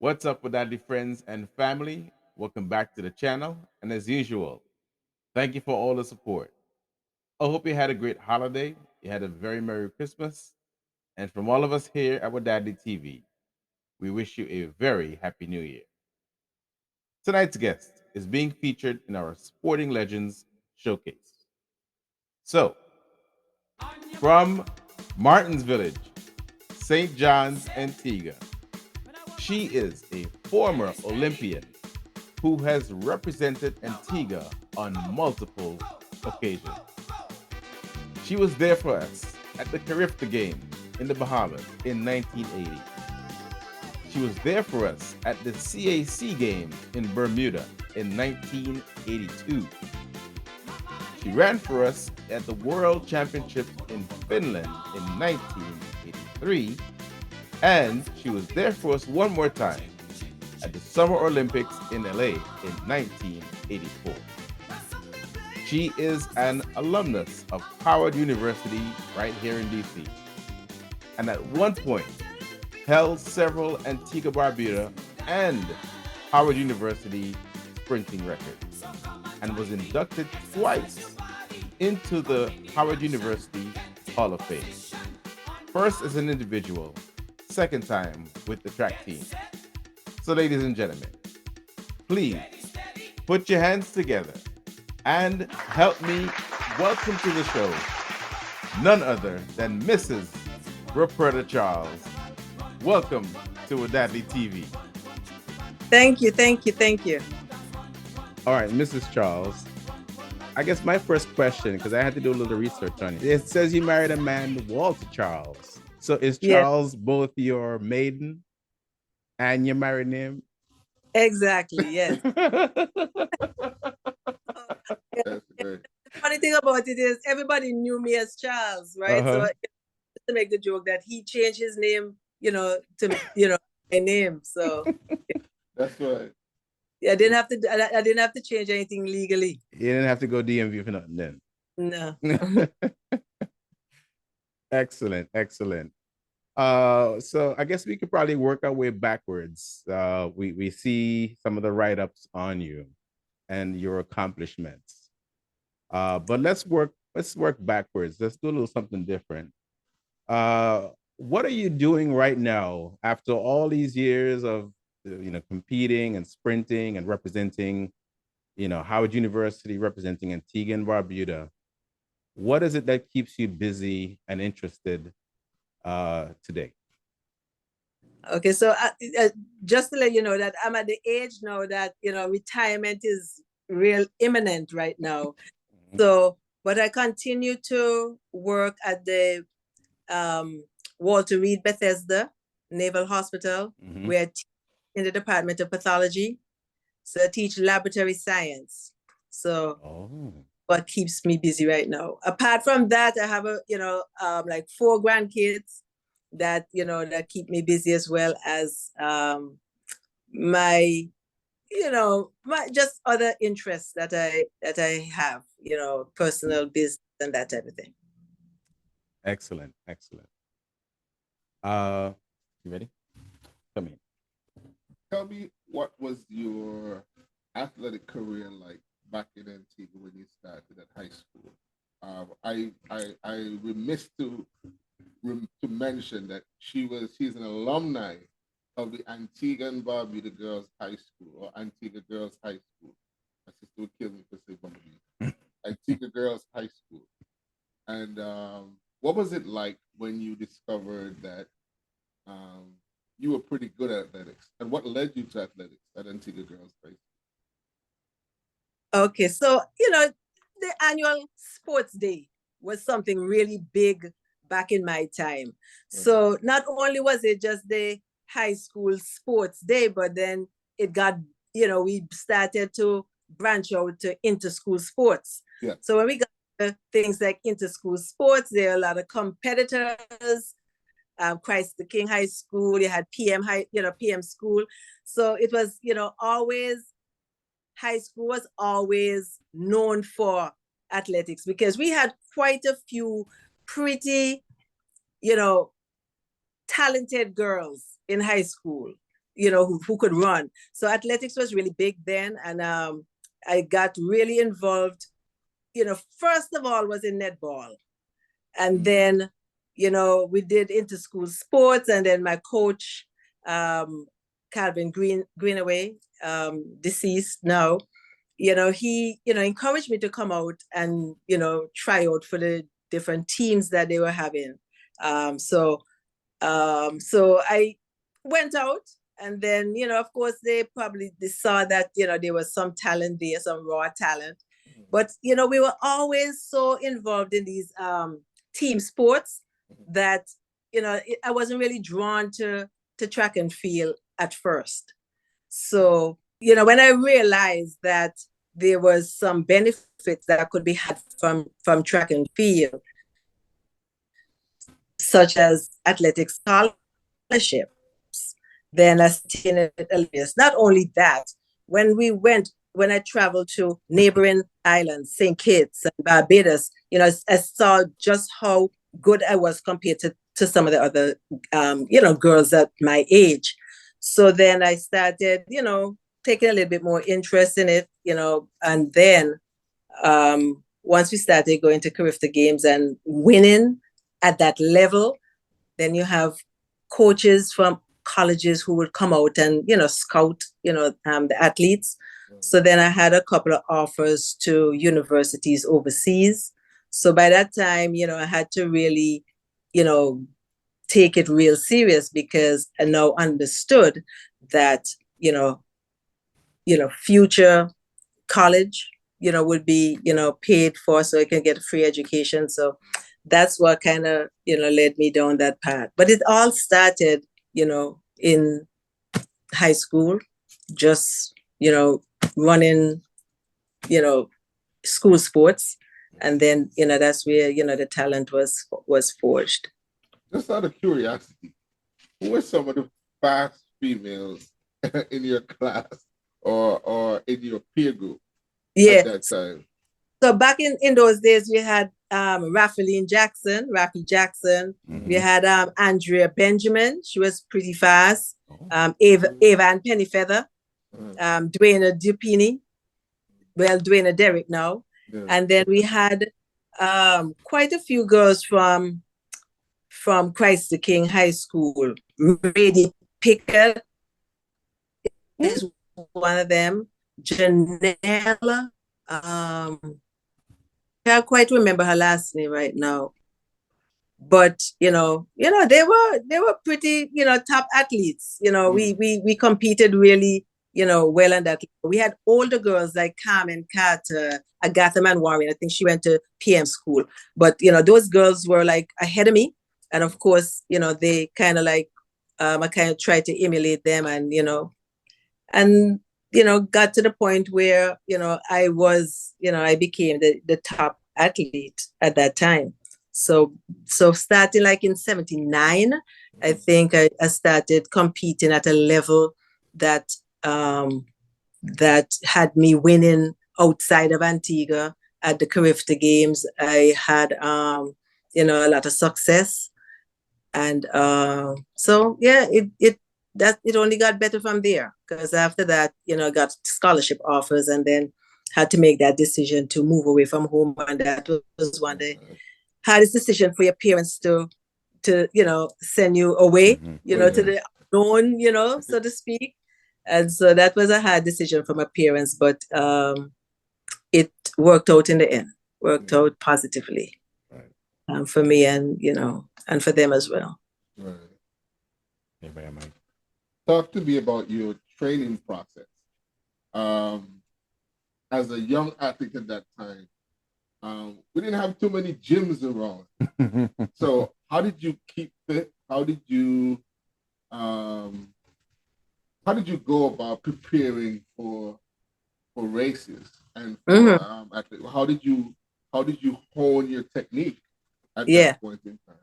What's up, Wadadli friends and family? Welcome back to the channel. And as usual, thank you for all the support. I hope you had a great holiday. You had a very Merry Christmas. And from all of us here at Wadadli TV, we wish you a very Happy New Year. Tonight's guest is being featured in our Sporting Legends Showcase. So, from Martin's Village, St. John's, Antigua, she is a former Olympian who has represented Antigua on multiple occasions. She was there for us at the Carifta Games in the Bahamas in 1980. She was there for us at the CAC Games in Bermuda in 1982. She ran for us at the World Championships in Finland in 1983. And she was there for us one more time at the Summer Olympics in LA in 1984. She is an alumnus of Howard University right here in DC. And at one point held several Antigua Barbuda and Howard University sprinting records and was inducted twice into the Howard University Hall of Fame. First as an individual, second time with the track team. So ladies and gentlemen, please put your hands together and help me welcome to the show none other than Mrs. Ruperta Charles. Welcome to Wadadli TV. Thank you. All right, Mrs. Charles, I guess my first question, because I had to do a little research on it. It says you married a man, Walter Charles. So is Charles both your maiden and your married name? Exactly, yes. That's great. The funny thing about it is everybody knew me as Charles, right? So to make the joke that he changed his name, to my name. So that's right. I didn't have to change anything legally. You didn't have to go DMV for nothing then. No. Excellent. So I guess we could probably work our way backwards. We see some of the write-ups on you and your accomplishments. But let's work backwards. Let's do a little something different. What are you doing right now after all these years of competing and sprinting and representing, Howard University, representing Antigua and Barbuda? What is it that keeps you busy and interested today? Okay, so just to let you know that I'm at the age now that retirement is real imminent right now. So, but I continue to work at the Walter Reed Bethesda Naval Hospital, where I teach in the Department of Pathology. So I teach laboratory science. So what keeps me busy right now. Apart from that, I have like 4 grandkids that that keep me busy, as well as my just other interests that I have, personal business and that type of thing. Excellent. You ready? Come in. Tell me, what was your athletic career like back in Antigua when you started at high school? I remiss to mention that she's an alumni of the Antigua and Barbuda Girls High School, or Antigua Girls High School. My sister would kill me for saying Barbuda. Antigua Girls High School. And what was it like when you discovered that you were pretty good at athletics, and what led you to athletics at Antigua Girls High School? Okay, so the annual sports day was something really big back in my time. So not only was it just the high school sports day, but then it got, we started to branch out to inter-school sports. Yeah. So when we got to things like inter-school sports, there are a lot of competitors. Christ the King High School, you had PM school. So it was, always, high school was always known for athletics, because we had quite a few pretty, talented girls in high school. who could run. So athletics was really big then. And I got really involved, first of all was in netball. And then, we did inter-school sports. And then my coach, Calvin Greenaway, deceased now, he, encouraged me to come out and, try out for the different teams that they were having. So I went out, and then, of course, they saw that, there was some talent there, some raw talent. But, we were always so involved in these team sports that, I wasn't really drawn to track and field at first. So, when I realized that there was some benefits that could be had from track and field, such as athletic scholarships, then I seen it. Not only that, when I traveled to neighboring islands, St. Kitts and Barbados, I saw just how good I was compared to some of the other, girls at my age. So then I started, taking a little bit more interest in it, and then once we started going to Carifta Games and winning at that level, then you have coaches from colleges who would come out and, scout, the athletes. So then I had a couple of offers to universities overseas. So by that time, I had to really, take it real serious, because I now understood that, future college, would be, paid for, so I can get a free education. So that's what kind of, led me down that path. But it all started, in high school, just, running, school sports. And then, that's where, the talent was forged. Just out of curiosity, who were some of the fast females in your class or in your peer group at that time? So back in those days, we had Raffy Jackson. Mm-hmm. We had Andrea Benjamin. She was pretty fast. Ava and Pennyfeather. Dwayna Dupini. Well, Dwayna Derrick now. Yeah. And then we had quite a few girls from Christ the King High School. Brady Pickett is one of them. Janella. I can't quite remember her last name right now. But they were pretty, top athletes. We competed really, well in that. We had older girls like Carmen Carter, Agatha Manwaring. I think she went to PM school. But those girls were like ahead of me. And of course, they kind of like I kind of tried to emulate them, and got to the point where, I was, I became the top athlete at that time. So starting like in 79, I think I started competing at a level that had me winning outside of Antigua at the Carifta Games. I had, a lot of success. And so, yeah, it only got better from there, because after that, I got scholarship offers, and then had to make that decision to move away from home. And that was one of the hardest decision for your parents to send you away, to the unknown, so to speak. And so that was a hard decision for my parents, but it worked out in the end, out positively for me, and, and for them as well. Right. Talk to me about your training process. As a young athlete at that time, we didn't have too many gyms around. So how did you keep fit? How did you go about preparing for races? And for, how did you hone your technique at that point in time?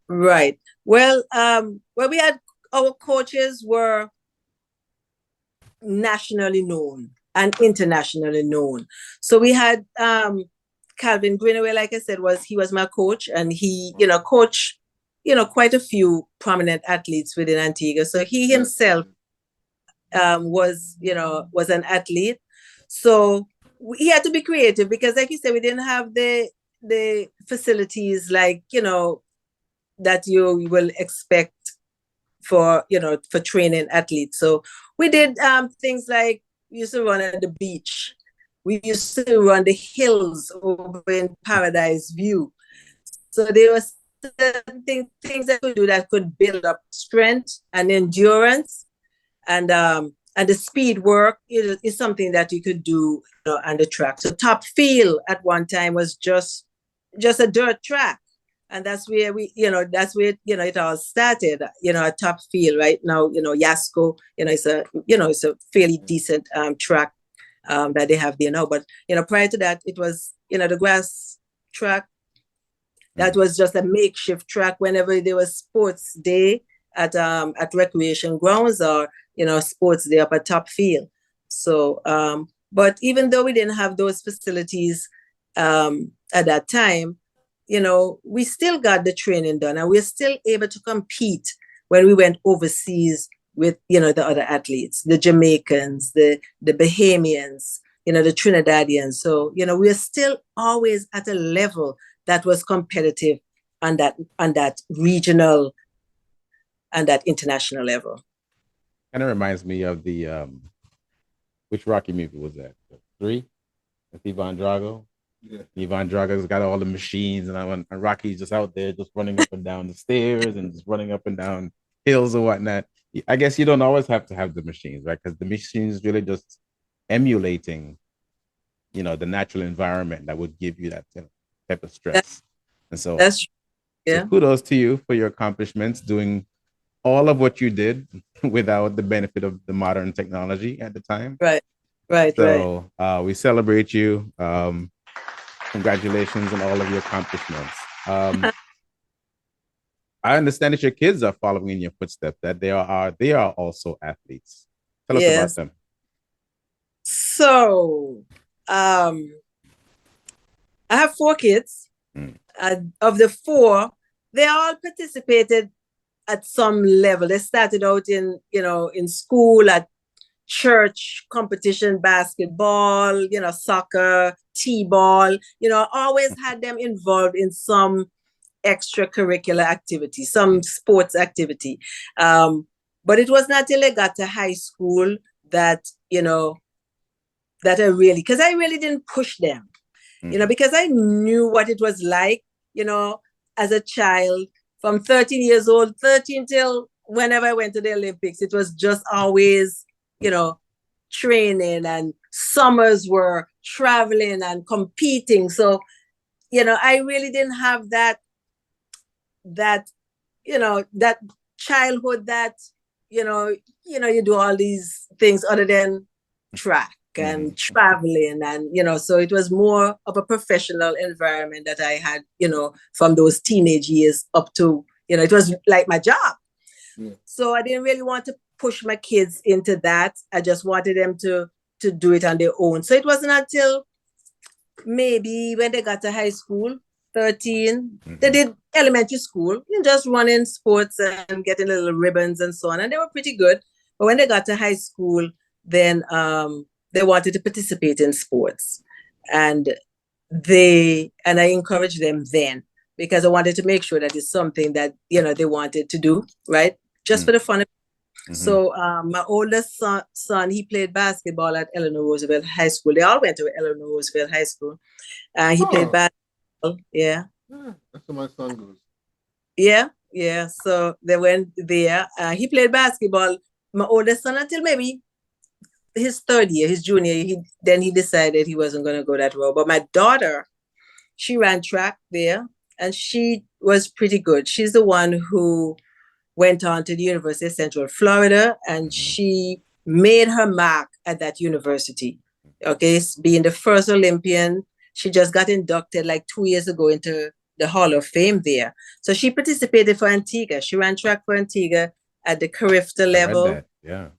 Right. Well, we had, our coaches were nationally known and internationally known. So we had Calvin Greenaway, like I said, he was my coach, and he, coached, quite a few prominent athletes within Antigua. So he himself was an athlete. So he had to be creative because, like you said, we didn't have the facilities like, that you will expect for training athletes. So we did things like we used to run at the beach. We used to run the hills over in Paradise View. So there were certain things that could do that could build up strength and endurance, and the speed work is something that you could do on the track. So Top Field at one time was just a dirt track, and that's where it all started. At Top Field. Right now, Yasco, it's a fairly decent track that they have there now. But prior to that, it was the grass track. That was just a makeshift track whenever there was sports day at recreation grounds or sports day up at Top Field. So, but even though we didn't have those facilities at that time, we still got the training done, and we're still able to compete when we went overseas with the other athletes, the Jamaicans, the Bahamians, the Trinidadians. So we're still always at a level that was competitive on that regional and that international level. Kind of reminds me of the which Rocky movie was that? 3 with Ivan Drago. Yeah. Ivan Drago's got all the machines, and Rocky's just out there just running up and down the stairs and just running up and down hills and whatnot. I guess you don't always have to have the machines, right? Because the machines really just emulating, the natural environment that would give you that type of stress. And so that's so kudos to you for your accomplishments, doing all of what you did without the benefit of the modern technology at the time. Right. So we celebrate you. Congratulations on all of your accomplishments. I understand that your kids are following in your footsteps, that they are also athletes. Tell us about them. So I have 4 kids. Of the 4, they all participated at some level. They started out in school, at church competition, basketball, soccer, t-ball, always had them involved in some extracurricular activity, some sports activity. But it was not till they got to high school that, that I really didn't push them, because I knew what it was like, as a child from 13 years old, 13 till whenever I went to the Olympics. It was just always, training, and summers were traveling and competing. So, I really didn't have that childhood that, you do all these things other than track and traveling, and, so it was more of a professional environment that I had, from those teenage years up to, it was like my job. So I didn't really want to push my kids into that. I just wanted them to do it on their own. So it wasn't until maybe when they got to high school, 13, they did elementary school, just running sports and getting little ribbons and so on. And they were pretty good. But when they got to high school, then they wanted to participate in sports. And I encouraged them then, because I wanted to make sure that it's something that, they wanted to do, right? Just for the fun of it. So my oldest son, he played basketball at Eleanor Roosevelt High School. They all went to Eleanor Roosevelt High School. He played basketball. Yeah. That's where my son goes. Yeah. So they went there. He played basketball, my oldest son, until maybe his 3rd year, his junior year. Then he decided he wasn't going to go that route. But my daughter, she ran track there, and she was pretty good. She's the one who went on to the University of Central Florida, and she made her mark at that university. Okay, being the first Olympian. She just got inducted like 2 years ago into the Hall of Fame there. So she participated for Antigua. She ran track for Antigua at the Carifta level. Yeah.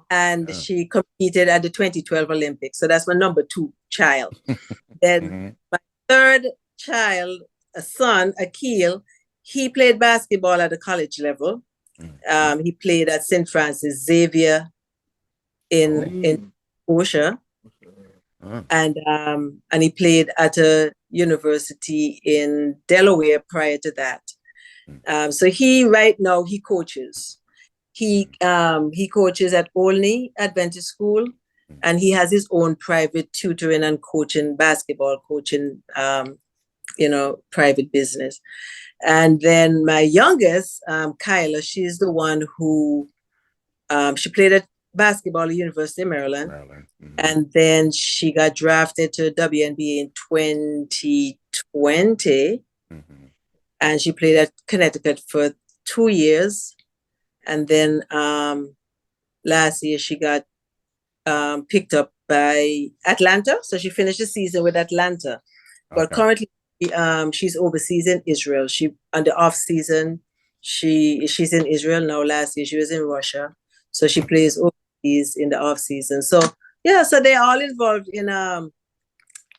And she competed at the 2012 Olympics. So that's my number 2 child. Then my 3rd child, a son, Akil, he played basketball at the college level. He played at St. Francis Xavier. in Scotia, Uh, and he played at a university in Delaware prior to that. So right now he coaches. He coaches at Olney Adventist School, and he has his own private tutoring and coaching, basketball coaching, private business. And then my youngest, Kyla, she's the one who she played at basketball at University of Maryland. And then she got drafted to WNBA in 2020. And she played at Connecticut for 2 years. And then last year she got picked up by Atlanta. So she finished the season with Atlanta. But currently she's overseas in Israel. She on the off season, she's in Israel now. Last year she was in Russia. So she plays overseas in the off season. So yeah, so they're all involved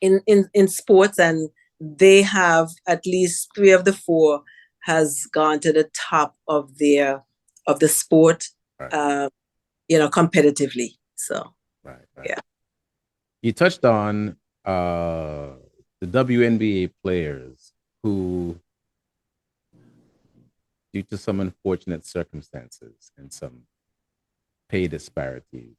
in sports, and they have at least 3 of the 4 has gone to the top of the sport, competitively. So yeah. You touched on the WNBA players who, due to some unfortunate circumstances and some pay disparities,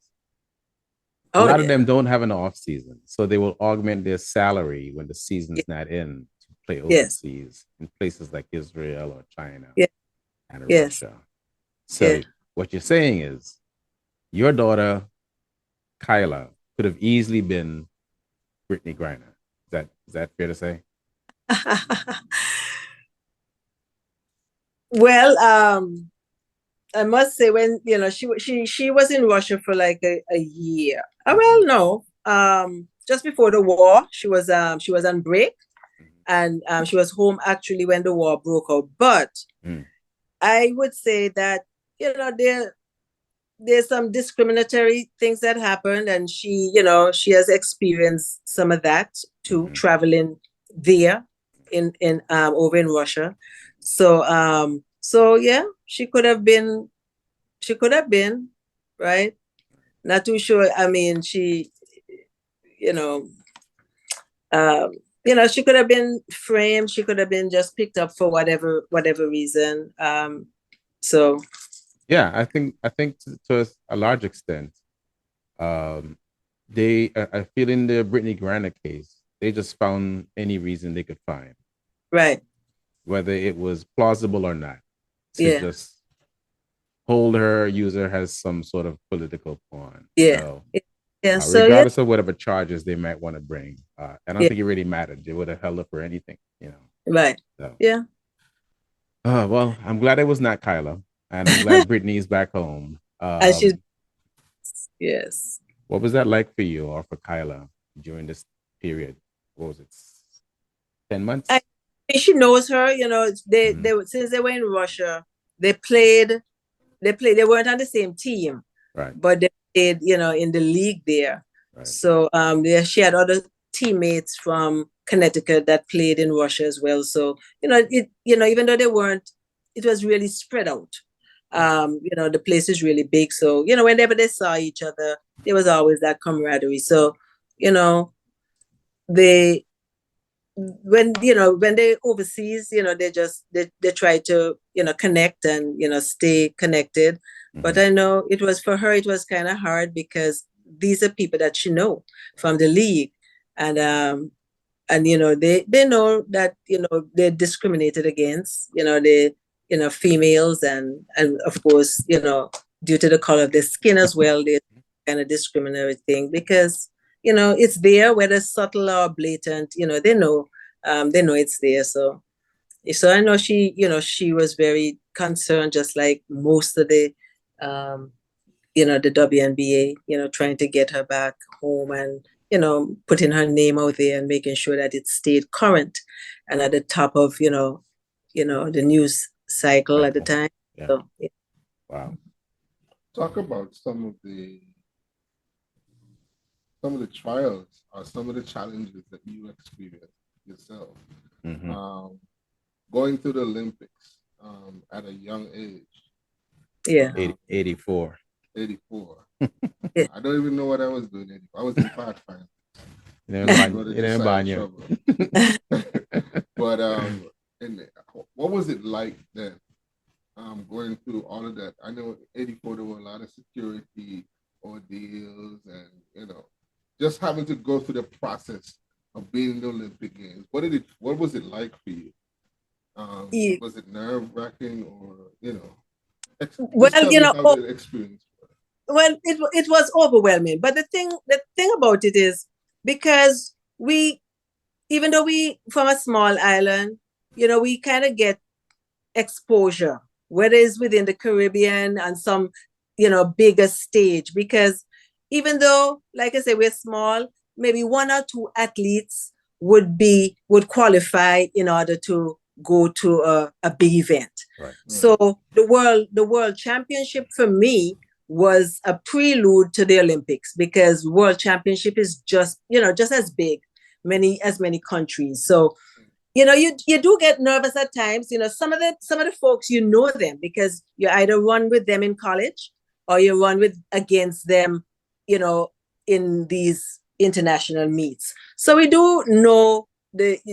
a lot of them don't have an off season, so they will augment their salary when the season's not in to play overseas in places like Israel or China and Russia. So what you're saying is your daughter, Kyla, could have easily been Brittany Griner. Is that fair to say? Well, I must say, when she was in Russia for like a year. Well, no, just before the war, she was on break, and she was home actually when the war broke out. But I would say that there's some discriminatory things that happened, and she has experienced some of that too, traveling there in over in Russia. So yeah, she could have been, right? Not too sure. I mean, she, she could have been framed. She could have been just picked up for whatever reason. So yeah, I think to a large extent, I feel in the Brittany Griner case, they just found any reason they could find, right, whether it was plausible or not, to just use her as some sort of political pawn. So, regardless of whatever charges they might want to bring, I don't think it really mattered. They would have held up for anything, Right. So, yeah. Well, I'm glad it was not Kyla, and I'm glad Brittany's back home. And she's yes. What was that like for you or for Kyla during this period? What was it? 10 months? She knows her, they since they were in Russia, they weren't on the same team. Right. But they played, in the league there. Right. So she had other teammates from Connecticut that played in Russia as well. So, even though they weren't, it was really spread out. The place is really big. So, whenever they saw each other, there was always that camaraderie. So, when they overseas, they try to connect and stay connected. But I know it was for her, it was kind of hard because these are people that she know from the league, and they know that they're discriminated against, females, and of course due to the color of their skin as well, they kind of discriminatory thing because it's there, whether subtle or blatant, they know it's there. So I know she was very concerned, just like most of the the WNBA, trying to get her back home and putting her name out there and making sure that it stayed current and at the top of the news cycle at the time. Yeah. So, Wow. Talk about some of the trials or some of the challenges that you experienced yourself. Going through the Olympics at a young age. Yeah. 84. '84. Yeah. I don't even know what I was doing. '84. I was in Pathfinder. You Brother know, decided Banyo. trouble. But and what was it like then? Going through all of that. I know '84 there were a lot of security ordeals, and just having to go through the process of being in the Olympic Games. What was it like for you? Yeah. Was it nerve wracking, or Well, just tell me how the experience was. well, it was overwhelming. But the thing about it is, because we, even though we from a small island, we kind of get exposure, whether it's within the Caribbean and some, bigger stage. Because even though, like I said, we're small, maybe one or two athletes would qualify in order to go to a big event. Right. So the world championship for me was a prelude to the Olympics, because world championship is just as big, many countries. So you do get nervous at times. Some of the folks, them because you either run with them in college, or you run with against them, you know, in these international meets. So we do know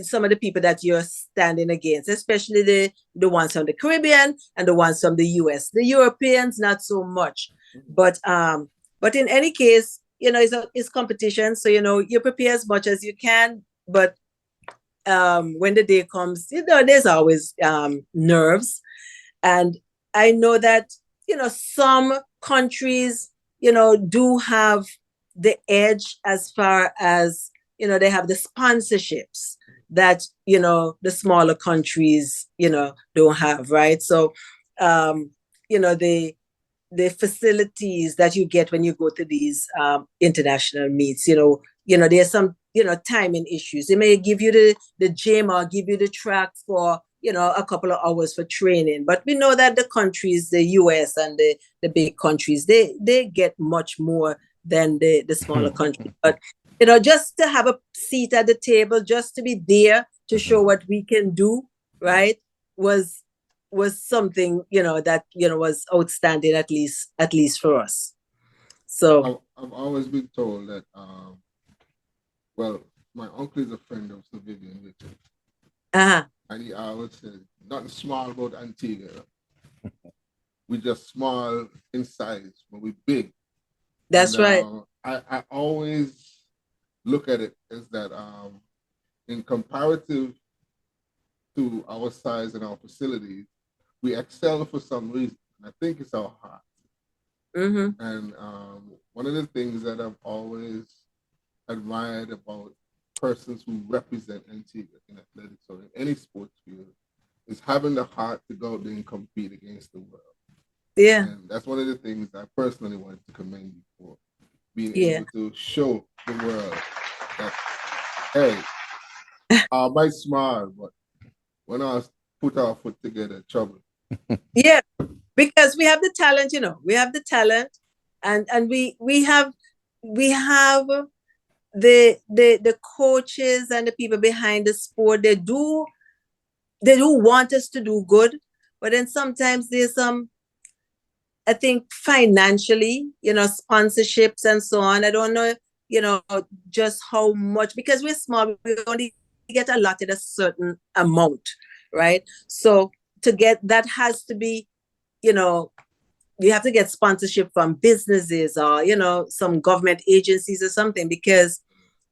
some of the people that you're standing against, especially the ones from the Caribbean and the ones from the US. The Europeans, not so much. But in any case, it's competition. So you prepare as much as you can, but when the day comes, there's always nerves. And I know that, some countries, do have the edge as far as, they have the sponsorships that, the smaller countries, don't have, right? So, the facilities that you get when you go to these international meets, there's some, timing issues. They may give you the gym or give you the track for, a couple of hours for training. But we know that the countries, the US and the big countries, they get much more than the smaller countries. But, just to have a seat at the table, just to be there to show what we can do, right, was something, that, was outstanding, at least for us. So I've always been told that well, my uncle is a friend of Sir Vivian Richards. uh-huh. And he always said, nothing small about Antigua. We just small in size, but we big. That's right. I always look at it as that in comparative to our size and our facilities, we excel for some reason. I think it's our heart. Mm-hmm. And one of the things that I've always admired about persons who represent Antigua in athletics or in any sports field is having the heart to go out there and compete against the world. Yeah. And that's one of the things I personally wanted to commend you for, being Yeah. able to show the world that, hey, I might smile, but when I put our foot together, trouble. Yeah, because we have the talent, we have the talent, and we have the coaches and the people behind the sport. They do want us to do good, but then sometimes there's some, I think, financially, sponsorships and so on. I don't know, just how much, because we're small, we only get allotted a certain amount, right? So to get that has to be, you have to get sponsorship from businesses or, some government agencies or something, because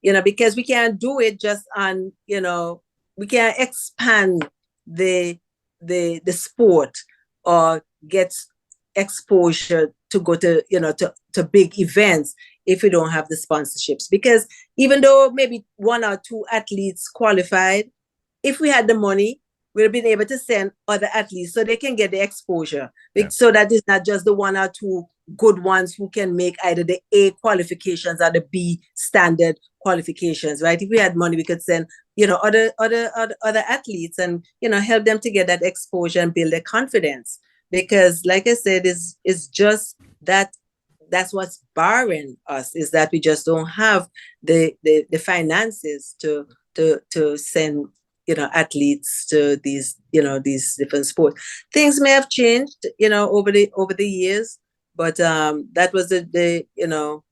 we can't do it just on, we can't expand the sport or get exposure to go to, to big events if we don't have the sponsorships. Because even though maybe one or two athletes qualified, if we had the money, we'd have been able to send other athletes so they can get the exposure. Yeah. So that it's not just the one or two good ones who can make either the A qualifications or the B standard qualifications, right? If we had money, we could send, other athletes and, help them to get that exposure and build their confidence. Because like I said, is just that's what's barring us, is that we just don't have the finances to send, athletes to these different sports. Things may have changed, over the years, But that was the you know,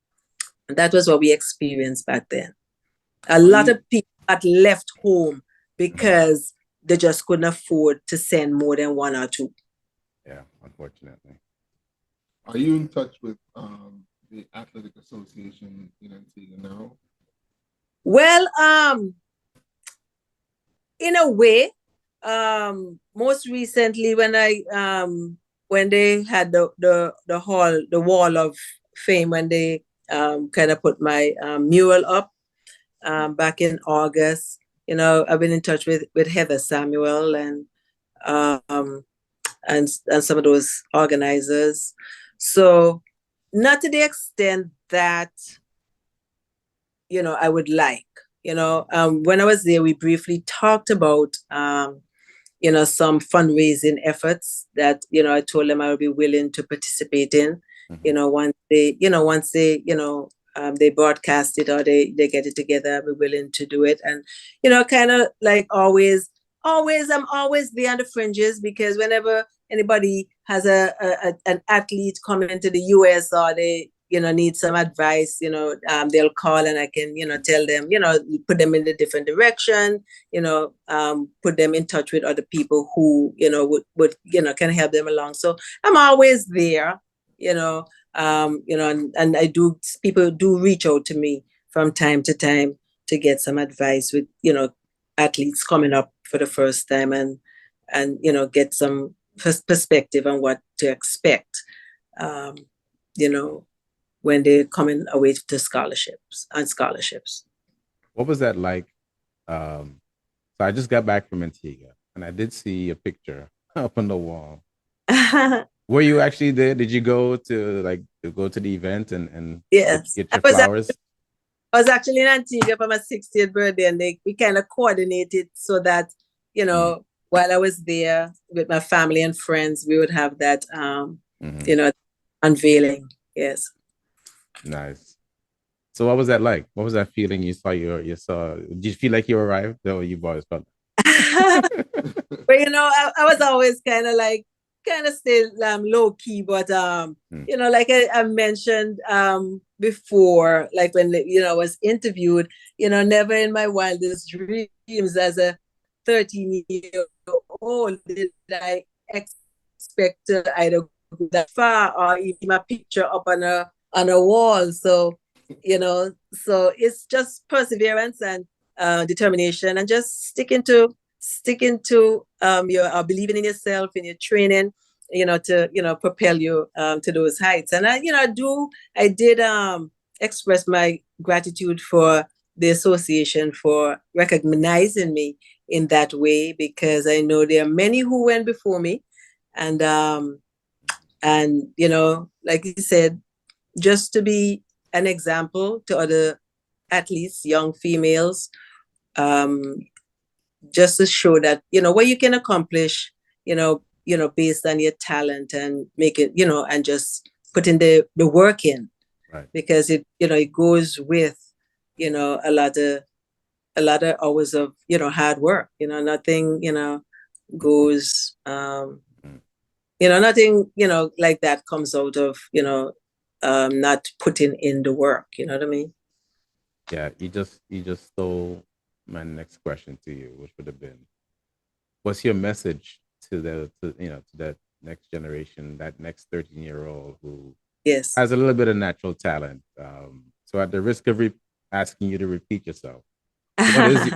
that was what we experienced back then. A lot of people had left home because they just couldn't afford to send more than one or two. Yeah, unfortunately. Are you in touch with the Athletic Association in Antigua now? Well, in a way, most recently when when they had the wall of fame, when they kind of put my mural up back in August, you know, I've been in touch with Heather Samuel um, and some of those organizers. So not to the extent that, you know, I would like. You know, when I was there, we briefly talked about, you know, some fundraising efforts that, you know, I told them I would be willing to participate in. You know, once they, they broadcast it or they get it together, I'll be willing to do it. And, you know, kind of like I'm always there on the fringes, because whenever anybody has an athlete coming into the US or they, you know, need some advice, you know, they'll call and I can, you know, tell them, you know, put them in a different direction, you know, put them in touch with other people who, you know, would you know, can help them along. So I'm always there, you know, and people do reach out to me from time to time to get some advice with, you know, athletes coming up for the first time and, you know, get some perspective on what to expect, you know, when they're coming away to scholarships. What was that like? So I just got back from Antigua and I did see a picture up on the wall. Were you actually there? Did you go to the event and yes, get your flowers? I was actually in Antigua for my 60th birthday, and we kind of coordinated so that, you know, while I was there with my family and friends, we would have that, you know, unveiling. Yes. Nice. So what was that like? What was that feeling you saw? Did you feel like you arrived? Or you've always felt? But, you know, I was always kind of still low key, but you know, like I mentioned before, like when, you know, I was interviewed, you know, never in my wildest dreams as a 13-year-old did I expect to either go that far or even a picture up on a wall. So, you know, so it's just perseverance and determination and just sticking to your believing in yourself, in your training, you know, to, you know, propel you to those heights. And I did express my gratitude for the association for recognizing me in that way, because I know there are many who went before me, and you know, like you said, just to be an example to other athletes, young females, just to show that, you know, what you can accomplish, you know, based on your talent, and make it, you know, and just put in the work in, right? Because it, you know, it goes with, you know, a lot of hours of, you know, hard work. You know, nothing, you know, goes, you know, nothing, you know, like that comes out of, you know, not putting in the work. You know what I mean? Yeah, you just stole my next question to you, which would have been, what's your message to that next generation, that next 13-year-old who Yes has a little bit of natural talent? So at the risk of asking you to repeat yourself,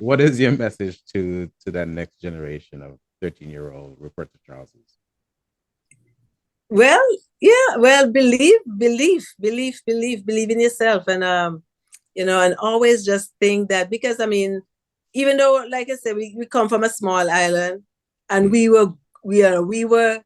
what is your message to that next generation of 13-year-old Ruperta Charleses? Well, yeah, well, believe in yourself, and you know, and always just think that, because I mean, even though, like I said, we come from a small island, and we were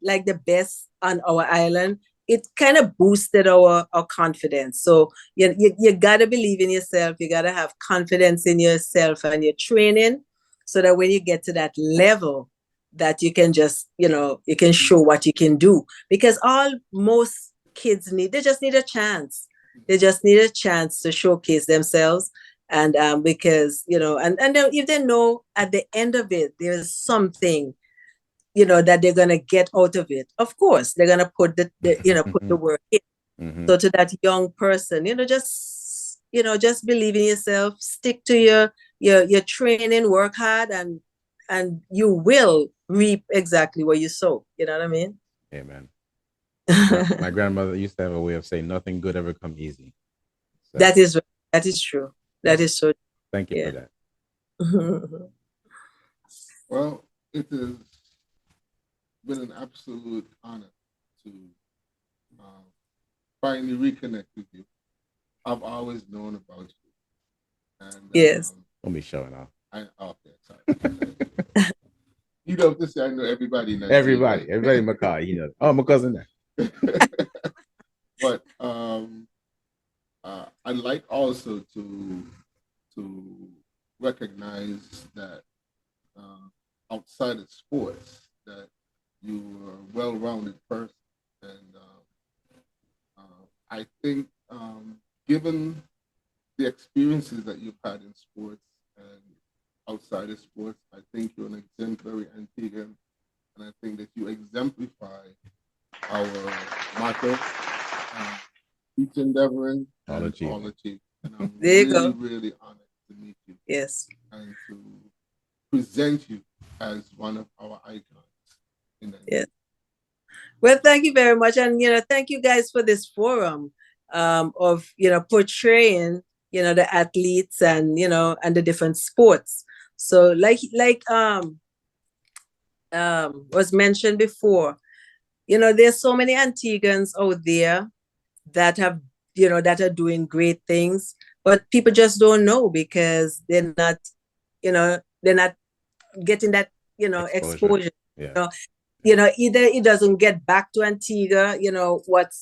like the best on our island, it kind of boosted our confidence. So you gotta believe in yourself, you gotta have confidence in yourself and your training, so that when you get to that level, that you can just, you know, you can show what you can do. Because most kids they just need a chance. They just need a chance to showcase themselves. And because, you know, and if they know at the end of it, there's something, you know, that they're going to get out of it, of course, they're going to put the work in. Mm-hmm. So to that young person, just believe in yourself, stick to your training, work hard, and you will reap exactly what you sow. You know what I mean? Amen. My grandmother used to have a way of saying, "Nothing good ever come easy." So, That is right. That is true. That yes, is so. thank you for Yeah. that. Well, it has been an absolute honor to um, finally reconnect with you. I've always known about you, and Yes. Don't be showing off. okay, sorry. You don't have to say I know everybody in Antigua. Everybody in my car, you know. Oh, my cousin there. But I'd like also to recognize that outside of sports, that you are a well-rounded person, and I think given the experiences that you've had in sports and outside of sports, I think you're an exemplary Antiguan, and I think that you exemplify our motto, each endeavoring All and achieving. all achieving. And I'm There you really, go. really honored to meet you Yes. and to present you as one of our icons in the Yes. Well, thank you very much, and thank you guys for this forum of portraying the athletes and the different sports. So like was mentioned before, there's so many Antiguans out there that have that are doing great things, but people just don't know because they're not getting that Exposure. exposure. Yeah. You know, either it doesn't get back to Antigua, what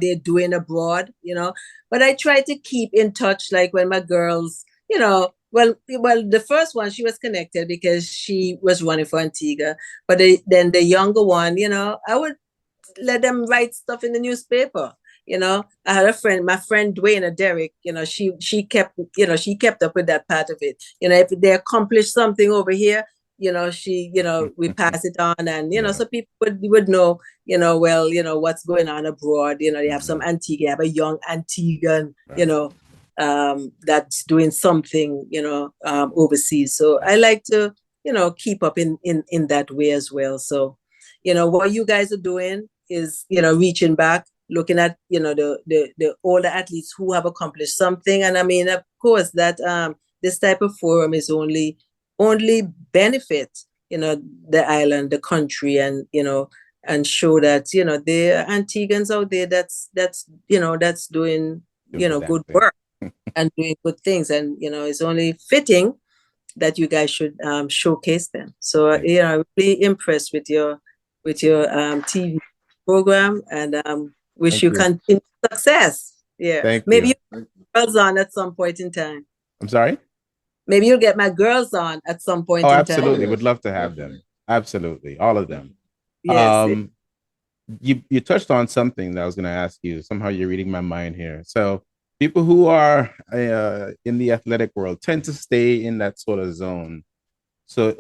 they're doing abroad, But I try to keep in touch, like when my girls, well, the first one she was connected because she was running for Antigua, but then the younger one, I would let them write stuff in the newspaper. I had a friend, my friend Dwayne Derrick, she kept up with that part of it. If they accomplish something over here, we pass it on, and Yeah. so people would know, well, what's going on abroad. They have some Mhm. Antigua, have a young Antiguan, Right. that's doing something, overseas. So I like to, keep up in that way as well. So, what you guys are doing is, reaching back, looking at, the older athletes who have accomplished something. And I mean, of course, that this type of forum is only benefit, the island, the country, and show that, there are Antiguans out there that's doing, Doing the damn good thing. work and doing good things. And, it's only fitting that you guys should showcase them. So, Thank you. I'm really impressed with your TV program, and wish Thank you you. continued success. Yeah. Thank Maybe you. you Thank you. girls on at some point in time. I'm sorry? Maybe you'll get my girls on at some Oh, point in time. Oh absolutely. Would yes, love to have them. definitely. Absolutely. All of them. Yes. Um, you touched on something that I was going to ask you. Somehow you're reading my mind here. So people who are in the athletic world tend to stay in that sort of zone. So,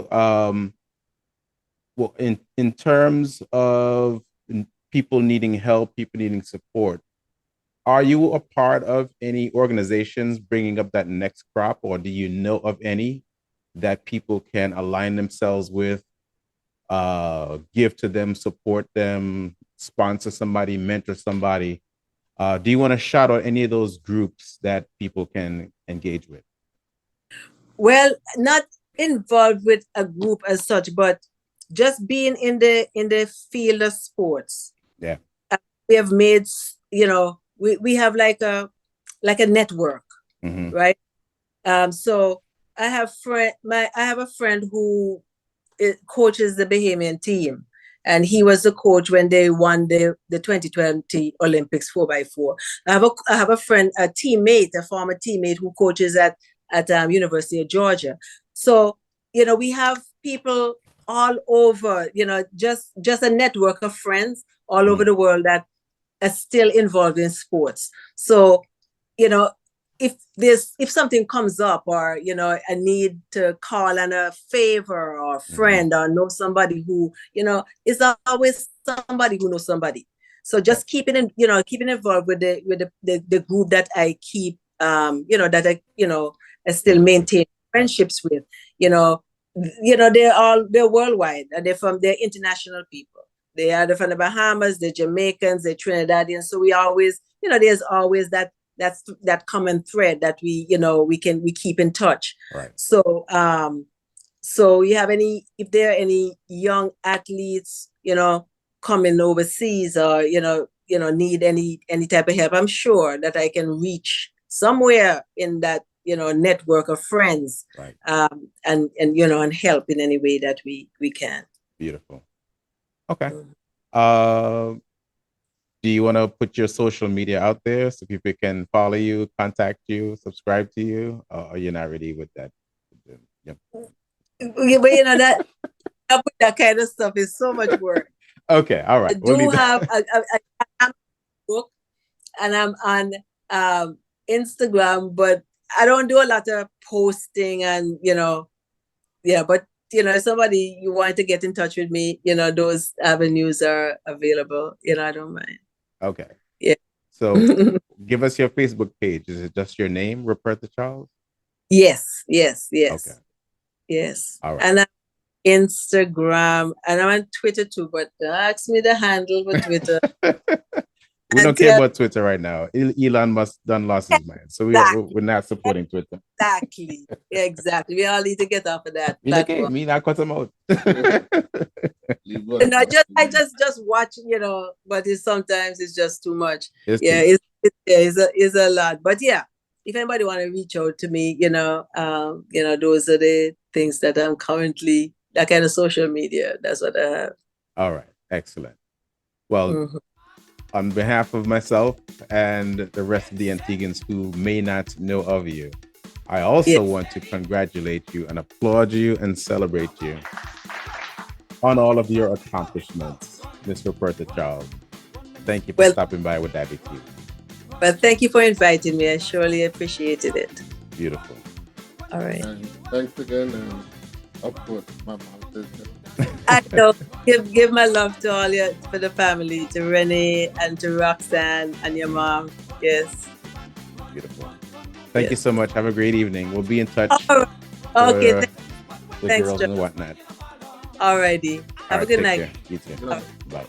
well, in terms of people needing help, people needing support, are you a part of any organizations bringing up that next crop, or do you know of any that people can align themselves with, give to them, support them, sponsor somebody, mentor somebody? Do you want to shout out any of those groups that people can engage with? Well, not involved with a group as such, but just being in the field of sports. Yeah. We have made, we have like a network, Mm-hmm. right? So I have a friend who coaches the Bahamian team, and he was the coach when they won the 2020 Olympics 4x4. I have a friend, a former teammate who coaches at University of Georgia. So we have people all over, just a network of friends all over Mm-hmm. the world that are still involved in sports. So you know if something comes up, or a need to call on a favor or a Mm-hmm. friend, or know somebody who is always somebody who knows somebody. So just keeping in, keeping involved with the group that I keep, that I still maintain friendships with, they're worldwide, and they're international people. They're from the Bahamas, they're Jamaicans, they're Trinidadians. So we always, there's always that common thread that we keep in touch. Right. So you have if there are any young athletes, coming overseas, or need any type of help, I'm sure that I can reach somewhere in that network of friends, right. And help in any way that we can. Beautiful. Okay. Do you want to put your social media out there so people can follow you, contact you, subscribe to you, or are you not ready with that? Yeah. But that kind of stuff is so much work. Okay, all right. I do have a book, and I'm on Instagram, but I don't do a lot of posting, and but if somebody you want to get in touch with me, those avenues are available. I don't mind. Okay. Yeah. So give us your Facebook page. Is it just your name, Ruperta Charles? Yes. Okay. Yes. All right. And I'm Instagram, and I'm on Twitter too, but ask me the handle for Twitter. We don't care about Twitter right now. Elon Musk done lost his mind, so we're not supporting Twitter. Exactly. Yeah, exactly. We all need to get off of that. Me not cut him out. I just watch, but sometimes it's just too much. It's a lot. But yeah, if anybody want to reach out to me, those are the things that I'm currently, that kind of social media. That's what I have. All right. Excellent. Well, on behalf of myself and the rest of the Antiguans who may not know of you, I also want to congratulate you and applaud you and celebrate you on all of your accomplishments, Ms. Ruperta Charles. Thank you for stopping by with Wadadli TV. Well, thank you for inviting me. I surely appreciated it. Beautiful. All right. And thanks again, and of course, my mom. I know. Give my love to all for the family, to Renee and to Roxanne and your mom. Yes. Beautiful. Thank you so much. Have a great evening. We'll be in touch. Okay. The girls and whatnot. Alrighty. Have a good night. You too. Bye.